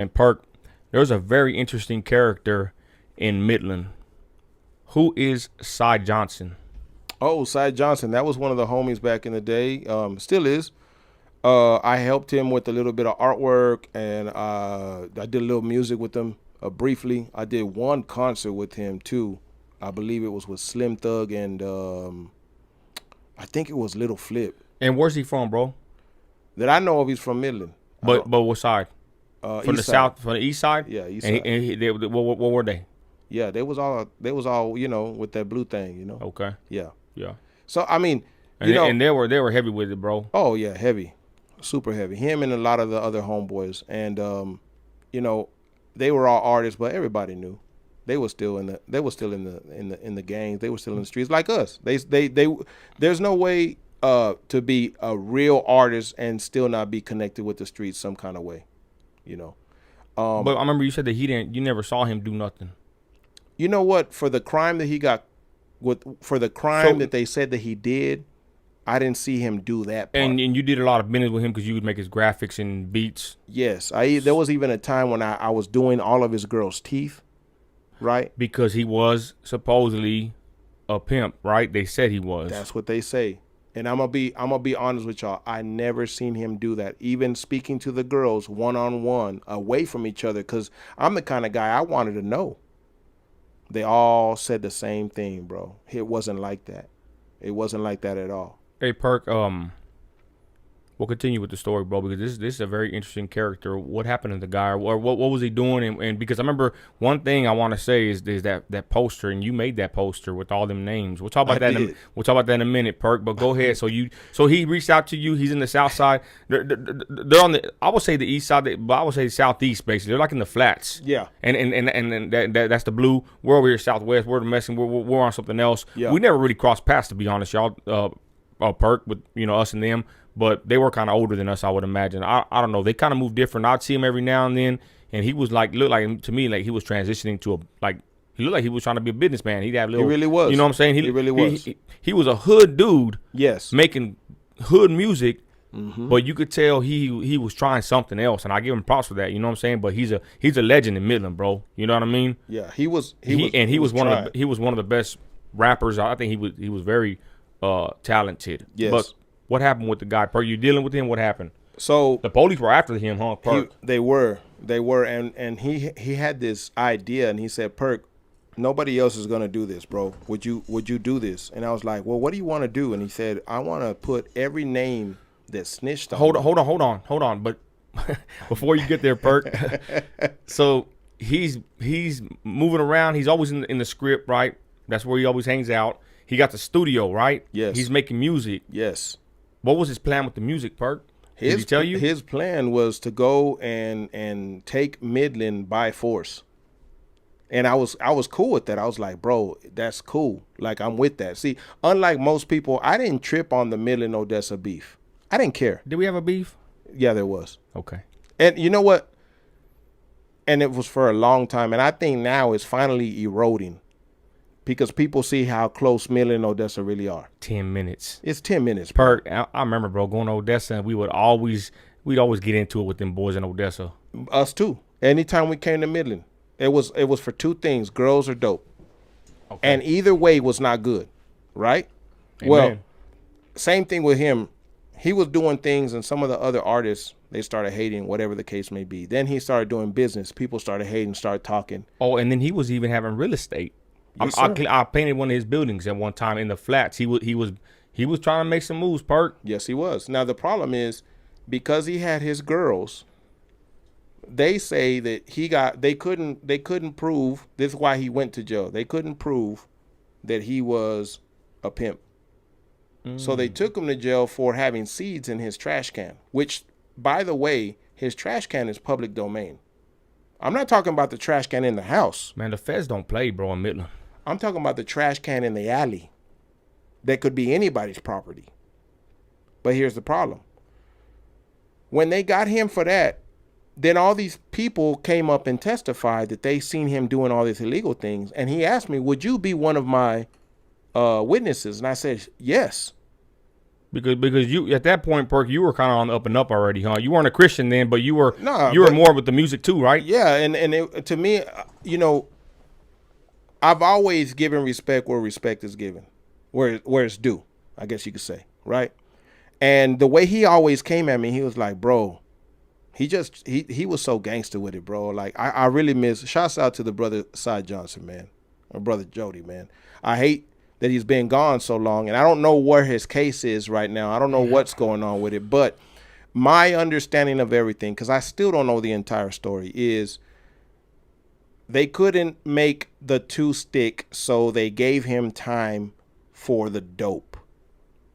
And Perk, there's a very interesting character in Midland. Who is Sai Johnson? Oh, Sai Johnson, that was one of the homies back in the day. Still is. I helped him with a little bit of artwork, and I did a little music with him briefly. I did one concert with him too. I believe it was with Slim Thug and I think it was Little Flip. And where's he from, bro? That I know of, he's from Midland. But what side? From the East side. south, from the east side. Yeah, east And, side. what were they? Yeah, they was all with that blue thing. Okay. Yeah. Yeah. So I mean, And they were heavy with it, bro. oh yeah, heavy, super heavy. Him and a lot of the other homeboys, and they were all artists, but everybody knew they were still in the gangs. They were still in the streets like us. There's no way to be a real artist and still not be connected with the streets some kind of way, But I remember you said that you never saw him do nothing. You know what? For the crime that he got, that they said that he did, I didn't see him do that part. And you did a lot of business with him because you would make his graphics and beats. Yes, there was even a time when I was doing all of his girls' teeth, right? Because he was supposedly a pimp, right? They said he was. That's what they say. And I'm gonna be honest with y'all. I never seen him do that. Even speaking to the girls one-on-one, away from each other, because I'm the kind of guy I wanted to know. They all said the same thing, bro. It wasn't like that. It wasn't like that at all. Hey, Perk, we'll continue with the story, bro, because this is a very interesting character. What happened to the guy, or what was he doing? And because I remember one thing I want to say is that poster, and you made that poster with all them names. We'll talk about that. We'll talk about that in a minute, Perk. But go ahead. So he reached out to you. He's in the south side. They're on the, I would say the east side, but I would say southeast basically. They're like in the flats. Yeah. And that's the blue. We're over here southwest. We're the messing. We're on something else. Yeah. We never really crossed paths, to be honest, y'all. Perk with us and them. But they were kind of older than us, I would imagine. I don't know. They kind of moved different. I'd see him every now and then, and he was looked like to me like he was transitioning to he looked like he was trying to be a businessman. He'd have little. He really was. You know what I'm saying? He really was. He was a hood dude. Yes. Making hood music, but you could tell he was trying something else, and I give him props for that. You know what I'm saying? But he's a legend in Midland, bro. You know what I mean? Yeah, he was one of the best rappers. I think he was very talented. Yes. But what happened with the guy? Perk, you dealing with him? What happened? So the police were after him, huh? Perk. They were, and he had this idea, and he said, "Perk, nobody else is gonna do this, bro. Would you do this?" And I was like, "Well, what do you want to do?" And he said, "I want to put every name that snitched on." Hold on. But before you get there, Perk, so he's moving around. He's always in the script, right? That's where he always hangs out. He got the studio, right? Yes. He's making music. Yes. What was his plan with the music, Perk? Did he tell you? His plan was to go and take Midland by force. And I was cool with that. I was like, bro, that's cool. Like, I'm with that. See, unlike most people, I didn't trip on the Midland Odessa beef. I didn't care. Did we have a beef? Yeah, there was. Okay. And you know what? And it was for a long time. And I think now it's finally eroding, because people see how close Midland and Odessa really are. 10 minutes. It's 10 minutes. Perk, I remember, bro, going to Odessa, and we'd always get into it with them boys in Odessa. Us too. Anytime we came to Midland, it was for two things: girls or dope. Okay. And either way was not good, right? Amen. Well, same thing with him. He was doing things, and some of the other artists, they started hating, whatever the case may be. Then he started doing business. People started hating, started talking. Oh, and then he was even having real estate. Yes, I painted one of his buildings at one time in the flats. He was trying to make some moves, Perk. Yes, he was. Now the problem is, because he had his girls, they say that they couldn't prove, this is why he went to jail. They couldn't prove that he was a pimp. So they took him to jail for having seeds in his trash can, which, by the way, his trash can is public domain. I'm not talking about the trash can in the house. Man, the feds don't play, bro, in Midland. I'm talking about the trash can in the alley. That could be anybody's property. But here's the problem. When they got him for that, then all these people came up and testified that they seen him doing all these illegal things. And he asked me, would you be one of my witnesses? And I said, yes. Because you at that point, Perk, you were kind of on the up and up already, huh? You weren't a Christian then, but you were Nah, you were but more with the music too, right? yeah, and to me, you know, I've always given respect where respect is given, where it's due, I guess you could say, right? And the way he always came at me, he was like, bro, he was so gangster with it, bro. Like I really miss. Shouts out to the brother Sai Johnson, man, or brother Jody, man. I hate that he's been gone so long, and I don't know where his case is right now. I don't know what's going on with it, but my understanding of everything, because I still don't know the entire story, is they couldn't make the two stick, so they gave him time for the dope.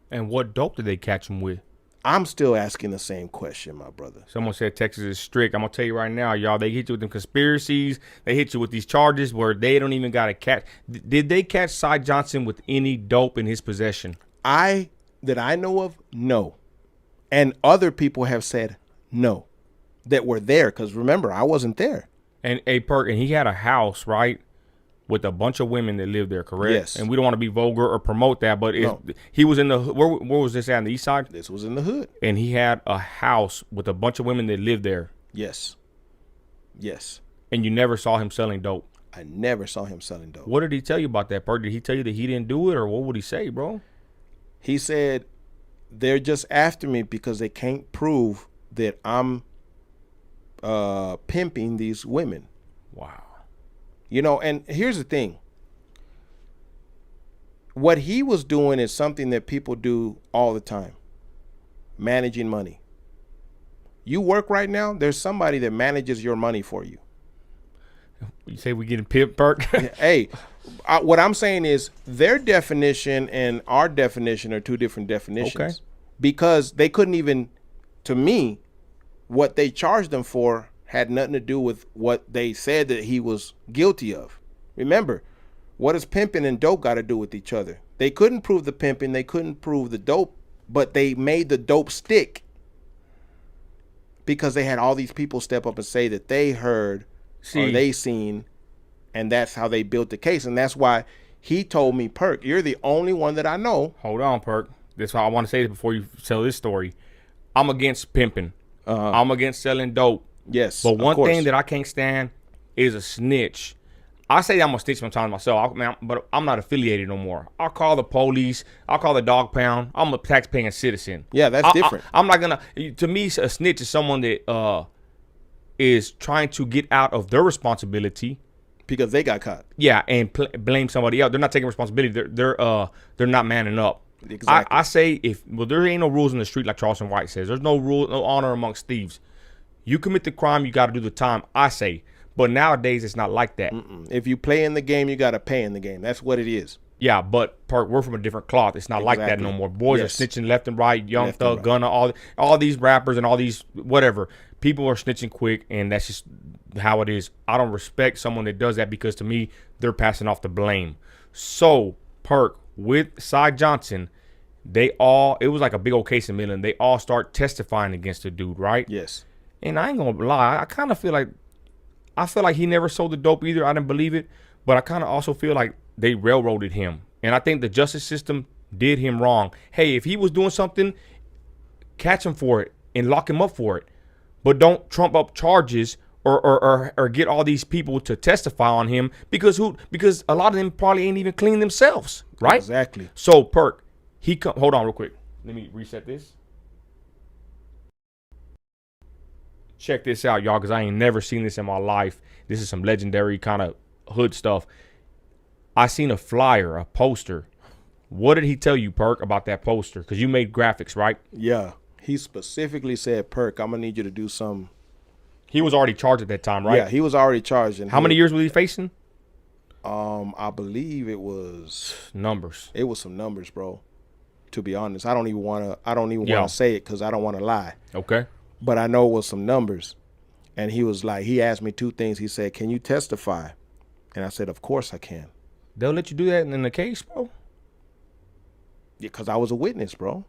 And what dope did they catch him with? I'm still asking the same question, my brother. Someone said Texas is strict. I'm gonna tell you right now, y'all. They hit you with them conspiracies. They hit you with these charges where they don't even got to catch. Did they catch Sai Johnson with any dope in his possession? That I know of, no. And other people have said no, that were there. Because remember, I wasn't there. And Perk, and he had a house, right, with a bunch of women that lived there, correct? Yes. And we don't want to be vulgar or promote that, but No. he was in the where was this at, on the east side? This was in the hood. And he had a house with a bunch of women that lived there. Yes. Yes. And you never saw him selling dope. I never saw him selling dope. What did he tell you about that, Perk? Did he tell you that he didn't do it, or what would he say, bro? He said they're just after me because they can't prove that I'm pimping these women. Wow. You know, and here's the thing. What he was doing is something that people do all the time. Managing money. You work right now, there's somebody that manages your money for you. You say we getting Pimp, Perk? Hey, what I'm saying is their definition and our definition are two different definitions. Okay. Because they couldn't even, to me, what they charged them for had nothing to do with what they said that he was guilty of. Remember, what does pimping and dope got to do with each other? They couldn't prove the pimping, they couldn't prove the dope, but they made the dope stick because they had all these people step up and say that they heard or they seen, and that's how they built the case. And that's why he told me, Perk, you're the only one that I know. Hold on, Perk. That's why I want to say this before you tell this story. I'm against pimping. I'm against selling dope. Yes, but one thing that I can't stand is a snitch. I say I'm a snitch sometimes myself, but I'm not affiliated no more. I'll call the police. I'll call the dog pound. I'm a tax-paying citizen. Yeah, that's different. I'm not gonna. To me, a snitch is someone that is trying to get out of their responsibility because they got caught. Yeah, and blame somebody else. They're not taking responsibility. They're not manning up. Exactly. I say there ain't no rules in the street like Charleston White says. There's no rule, no honor amongst thieves. You commit the crime, you got to do the time, I say. But nowadays, it's not like that. If you play in the game, you got to pay in the game. That's what it is. Yeah, but Perk, we're from a different cloth. It's not like that no more. Boys are snitching left and right. Young Thug, Gunna, all these rappers and all these whatever. People are snitching quick, and that's just how it is. I don't respect someone that does that because to me, they're passing off the blame. So, Perk, with Sai Johnson, it was like a big old case in Midland. They all start testifying against the dude, right? Yes. And I ain't gonna lie, I kind of feel like he never sold the dope either. I didn't believe it, but I kind of also feel like they railroaded him, and I think the justice system did him wrong. Hey, if he was doing something, catch him for it and lock him up for it, but don't trump up charges or get all these people to testify on him because a lot of them probably ain't even clean themselves, right? Exactly. So Perk, hold on real quick. Let me reset this. Check this out, y'all, because I ain't never seen this in my life. This is some legendary kind of hood stuff. I seen a flyer, a poster. What did he tell you, Perk, about that poster? Because you made graphics, right? Yeah. He specifically said, Perk, I'm going to need you to do some. He was already charged at that time, right? Yeah, he was already charged. And how many years was he facing? I believe it was numbers. It was some numbers, bro. To be honest, I don't even want to say it because I don't want to lie. Okay. But I know it was some numbers. And he asked me two things. He said, can you testify? And I said, of course I can. They'll let you do that in the case, bro? Yeah, because I was a witness, bro.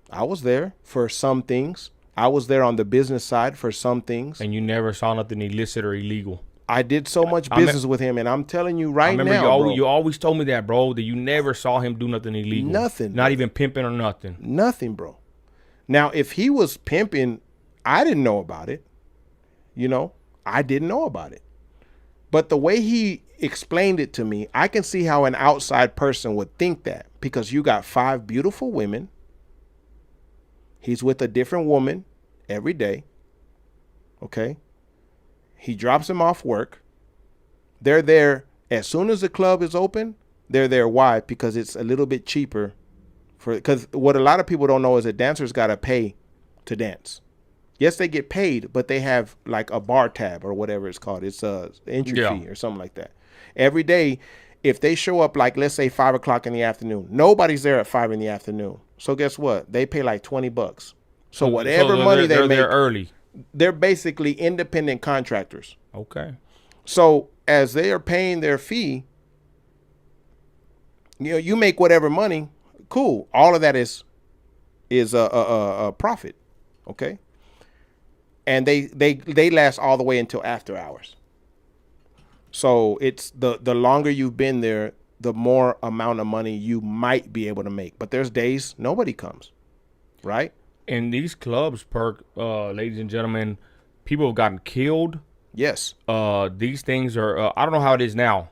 I was there for some things. I was there on the business side for some things. And you never saw nothing illicit or illegal? I did so much I me- business with him, and I'm telling you I right remember now, bro, you always told me that, bro, that you never saw him do nothing illegal. nothing, Not brother. even pimping or nothing. Nothing, bro. Now, if he was pimping, I didn't know about it. You know, I didn't know about it. But the way he explained it to me, I can see how an outside person would think that, because you got 5 beautiful women. He's with a different woman every day. Okay. He drops them off work. They're there as soon as the club is open. They're there. Why? Because it's a little bit cheaper. Because what a lot of people don't know is that dancers got to pay to dance. Yes, they get paid, but they have like a bar tab or whatever it's called. It's a entry fee or something like that. Every day, if they show up, like let's say 5 o'clock in the afternoon, nobody's there at 5 in the afternoon. So guess what? They pay like $20. So whatever money they make, they're early. They're basically independent contractors. Okay. So as they are paying their fee, you know, you make whatever money. Cool. All of that is a profit. Okay. And they last all the way until after hours. So it's the longer you've been there, the more amount of money you might be able to make. But there's days nobody comes, right? In these clubs, Perk, ladies and gentlemen, people have gotten killed. Yes. These things are, I don't know how it is now.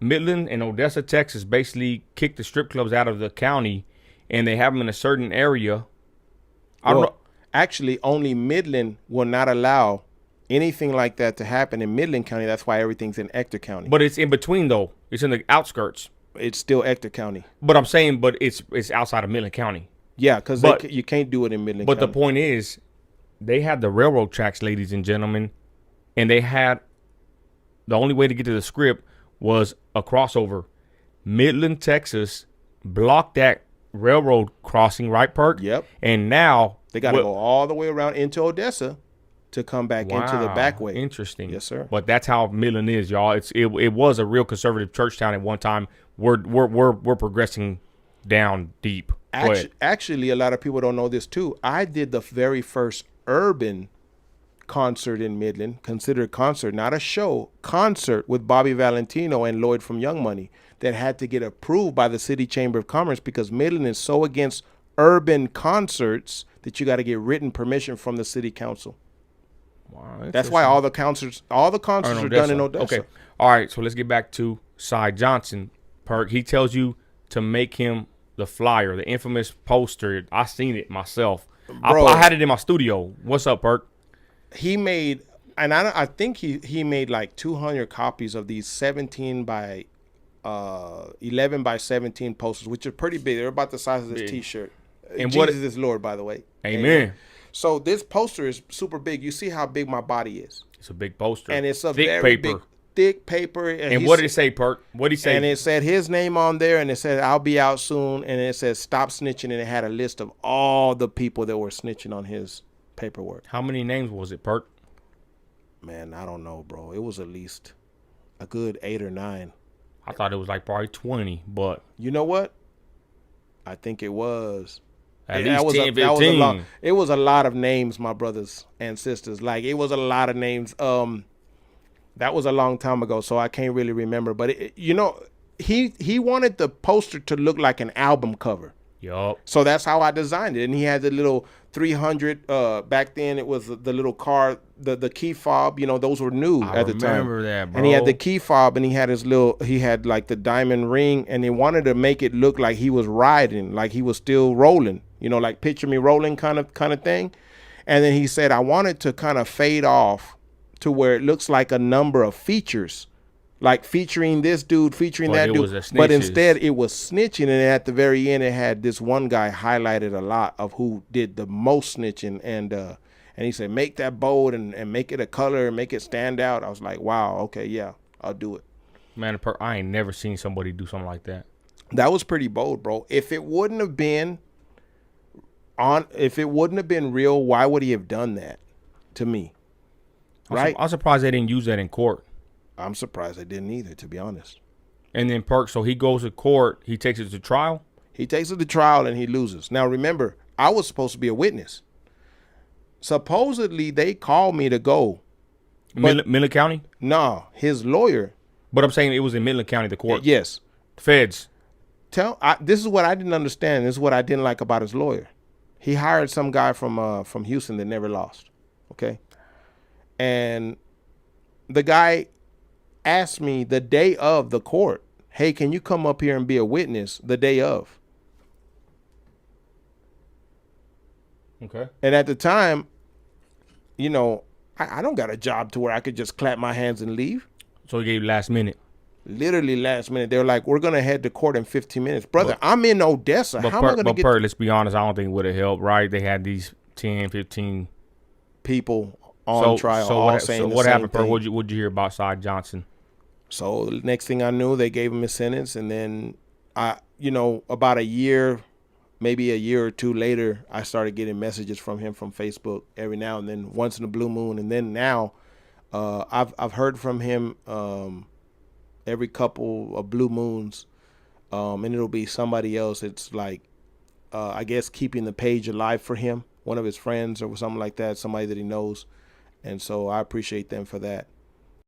Midland and Odessa, Texas basically kicked the strip clubs out of the county, and they have them in a certain area. I don't know. Actually, only Midland will not allow anything like that to happen in Midland County. That's why everything's in Ector County. But it's in between, though. It's in the outskirts. It's still Ector County. But I'm saying, but it's outside of Midland County. Yeah, because you can't do it in Midland County. But the point is, they had the railroad tracks, ladies and gentlemen, and they had the only way to get to the script was a crossover. Midland, Texas blocked that railroad crossing, right, Perk? Yep. And now they got to go all the way around into Odessa to come back into the back way. Interesting. Yes, sir. But that's how Midland is, y'all. It was a real conservative church town at one time. We're progressing down deep. Actually, a lot of people don't know this too. I did the very first urban concert in Midland, considered concert, not a show, concert with Bobby Valentino and Lloyd from Young Money, that had to get approved by the City Chamber of Commerce, because Midland is so against urban concerts that you got to get written permission from the city council. Wow, that's why all the concerts are done in Odessa. Okay. All right, so let's get back to Sai Johnson. Perk, he tells you to make him the flyer, the infamous poster. I seen it myself. Bro, I had it in my studio. What's up, Perk? He made, and I think he made like 200 copies of these 17 by 11 by 17 posters, which are pretty big. They're about the size of this T-shirt. And Jesus is Lord, by the way. Amen. So this poster is super big. You see how big my body is. It's a big poster. And it's a thick very paper. big, thick paper. And what did it say, Perk? What did he say? And it said his name on there, and it said, I'll be out soon. And it said, stop snitching. And it had a list of all the people that were snitching on his paperwork. How many names was it, Perk? Man, I don't know, bro. It was at least a good 8 or 9. I thought it was like probably 20, but you know what? I think it was at least 10, 15. It was a lot of names, my brothers and sisters. Like, it was a lot of names. That was a long time ago, so I can't really remember. But he wanted the poster to look like an album cover. Yup. So that's how I designed it. And he had the little 300. Back then, it was the little car, the key fob. You know, those were new at the time. I remember that, bro. And he had the key fob, and he had like the diamond ring, and he wanted to make it look like he was riding, like he was still rolling. You know, like picture me rolling kind of thing. And then he said, I want it to kind of fade off to where it looks like a number of features. Like featuring this dude, featuring that dude. But instead, it was snitching. And at the very end, it had this one guy highlighted a lot of who did the most snitching. And he said, make that bold and make it a color and make it stand out. I was like, wow, okay, yeah, I'll do it. Man, I ain't never seen somebody do something like that. That was pretty bold, bro. If it wouldn't have been real, why would he have done that to me? Right? I'm surprised they didn't use that in court. I'm surprised they didn't either, to be honest. And then Perk, so he goes to court. He takes it to trial? He takes it to trial and he loses. Now, remember, I was supposed to be a witness. Supposedly, they called me to go. Midland County? No, his lawyer. But I'm saying it was in Midland County, the court. Yes. Feds. This is what I didn't understand. This is what I didn't like about his lawyer. He hired some guy from Houston that never lost. Okay. And the guy asked me the day of the court, hey, can you come up here and be a witness the day of? Okay. And at the time, you know, I don't got a job to where I could just clap my hands and leave. So he gave you last minute. Literally last minute. They were like, we're going to head to court in 15 minutes. Brother, I'm in Odessa. How am I going to get... let's be honest, I don't think it would have helped, right? They had these 10, 15... people on trial all saying the same thing. So what happened, Per? What'd you hear about Sai Johnson? So next thing I knew, they gave him his sentence. And then, about a year, maybe a year or two later, I started getting messages from him from Facebook every now and then, once in a blue moon. And then now I've heard from him every couple of blue moons, and it'll be somebody else. It's like, I guess, keeping the page alive for him, one of his friends or something like that, somebody that he knows. And so I appreciate them for that.